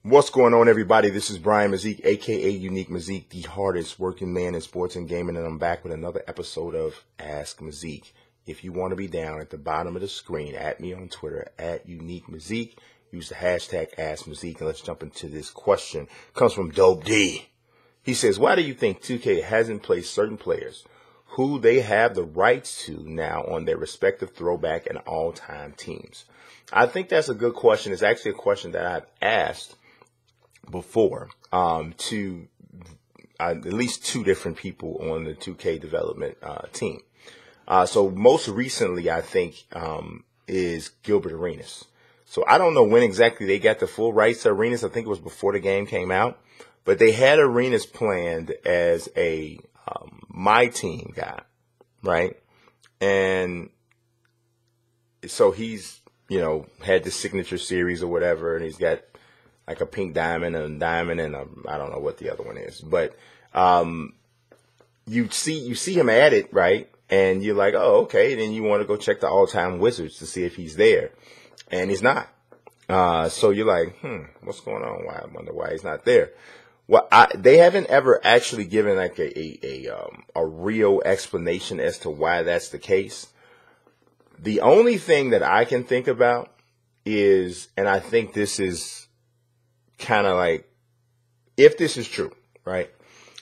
What's going on, everybody? This is Brian Mazique, aka Unique Mazique, the hardest working man in sports and gaming, and I'm back with another episode of Ask Mazique. If you want to be down at the bottom of the screen, at me on Twitter, at Unique Mazique. Use the hashtag Ask Mazique, and let's jump into this question. It comes from Dope D. He says, why do you think 2K hasn't placed certain players who they have the rights to now on their respective throwback and all-time teams? I think that's a good question. It's actually a question that I've asked before to at least two different people on the 2K development team. So most recently, I think, is Gilbert Arenas. So I don't know when exactly they got the full rights to Arenas. I think it was before the game came out. But they had Arenas planned as a MyTeam guy, right? And so he's, had the signature series or whatever, and he's got like a pink diamond and a diamond and I don't know what the other one is. But you see him at it, right? And you're like, oh, okay. Then you want to go check the all-time Wizards to see if he's there. And he's not. So you're like, what's going on? Why? I wonder why he's not there. Well, they haven't ever actually given like a real explanation as to why that's the case. The only thing that I can think about is, and I think this is kind of like, if this is true, right?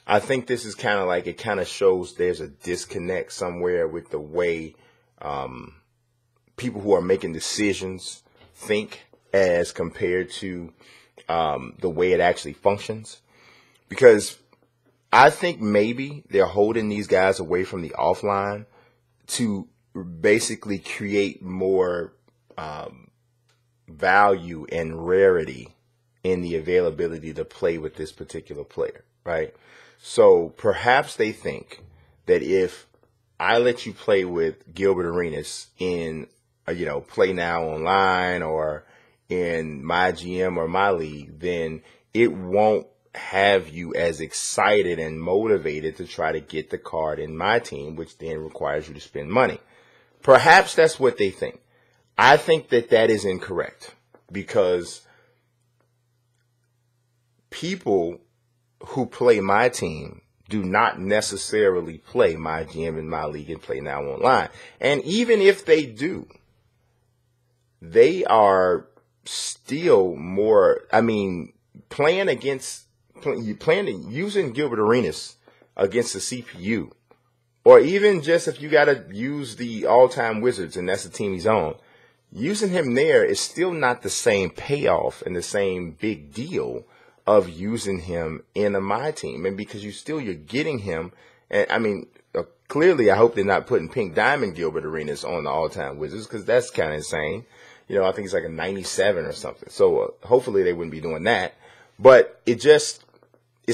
I think this is kind of like, it kind of shows there's a disconnect somewhere with the way people who are making decisions think as compared to the way it actually functions. Because I think maybe they're holding these guys away from the offline to basically create more value and rarity in the availability to play with this particular player, right? So perhaps they think that if I let you play with Gilbert Arenas in, Play Now Online or in my GM or my league, then it won't have you as excited and motivated to try to get the card in my team, which then requires you to spend money. Perhaps that's what they think. I think that that is incorrect, because people who play my team do not necessarily play my GM and my league and Play Now Online. And even if they do, they are still more, using Gilbert Arenas against the CPU, or even just if you got to use the all-time Wizards and that's the team he's on, using him there is still not the same payoff and the same big deal of using him in a my team. And because you're getting him, and clearly I hope they're not putting pink diamond Gilbert Arenas on the all-time Wizards, because that's kind of insane. I think it's like a 97 or something. So hopefully they wouldn't be doing that. But it's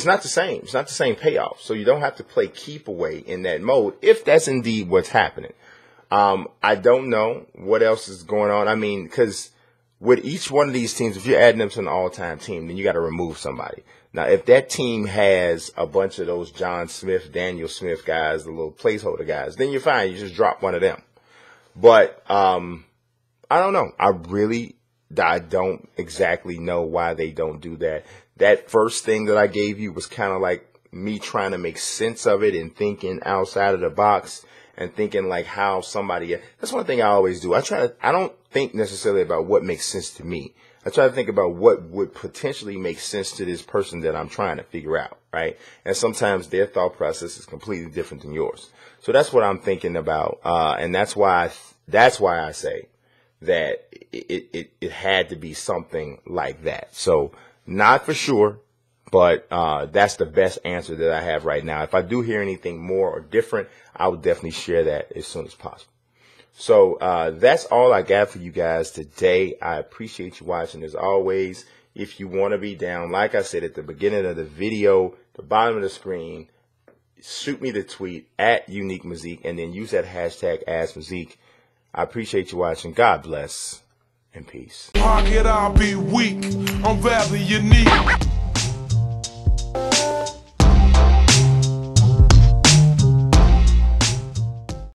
not the same. It's not the same payoff. So you don't have to play keep away in that mode if that's indeed what's happening. I don't know what else is going on. Because with each one of these teams, if you're adding them to an all-time team, then you got to remove somebody. Now, if that team has a bunch of those John Smith, Daniel Smith guys, the little placeholder guys, then you're fine. You just drop one of them. But I don't know. I don't exactly know why they don't do that. That first thing that I gave you was kind of like me trying to make sense of it and thinking outside of the box and thinking like how somebody, that's one thing I always do. I don't think necessarily about what makes sense to me. I try to think about what would potentially make sense to this person that I'm trying to figure out, right? And sometimes their thought process is completely different than yours. So that's what I'm thinking about. And that's why I say that it had to be something like that. So not for sure, but that's the best answer that I have right now. If I do hear anything more or different, I will definitely share that as soon as possible. So that's all I got for you guys today. I appreciate you watching as always. If you want to be down, like I said at the beginning of the video, the bottom of the screen, shoot me the tweet at Unique Mazique and then use that hashtag AskMazique. I appreciate you watching. God bless and peace. How could I be weak? I'm very unique.